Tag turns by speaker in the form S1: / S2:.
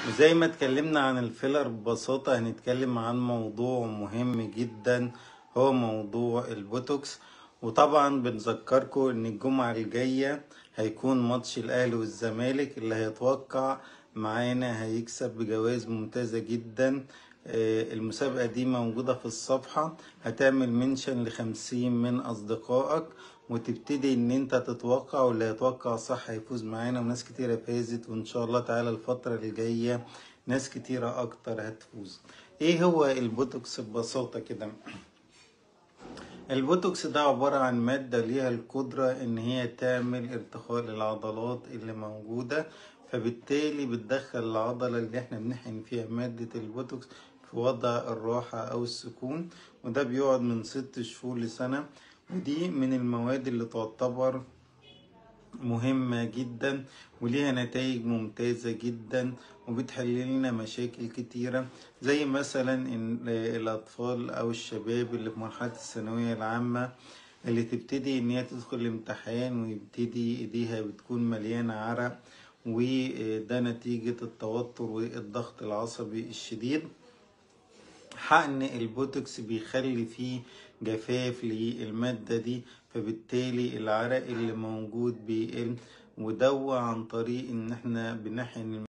S1: وزي ما اتكلمنا عن الفيلر ببساطة هنتكلم عن موضوع مهم جدا، هو موضوع البوتوكس. وطبعا بنذكركم ان الجمعة الجاية هيكون ماتش الاهلي والزمالك، اللي هيتوقع معانا هيكسب بجوائز ممتازة جدا. المسابقة دي موجودة في الصفحة، هتعمل منشن ل50 من أصدقائك وتبتدي إن أنت تتوقع، واللي هيتوقع صح هيفوز معانا. وناس كتيرة فازت، وإن شاء الله تعالى الفترة الجاية ناس كتيرة أكتر هتفوز. إيه هو البوتوكس ببساطة كده؟ البوتوكس ده عبارة عن مادة ليها القدرة إن هي تعمل ارتخاء للعضلات اللي موجودة، فبالتالي بتدخل العضلة اللي احنا بنحقن فيها مادة البوتوكس في وضع الراحة أو السكون، وده بيقعد من 6 شهور لسنة. ودي من المواد اللي تعتبر مهمة جدا وليها نتائج ممتازة جدا، وبتحل لنا مشاكل كتيرة، زي مثلا إن الأطفال أو الشباب اللي في مرحلة الثانوية العامة اللي تبتدي إن هي تدخل الامتحان ويبتدي إيديها بتكون مليانة عرق، وده نتيجة التوتر والضغط العصبي الشديد. حقن البوتوكس بيخلي فيه جفاف للمادة دي، فبالتالي العرق اللي موجود بيقل، ودوا عن طريق ان احنا بنحقن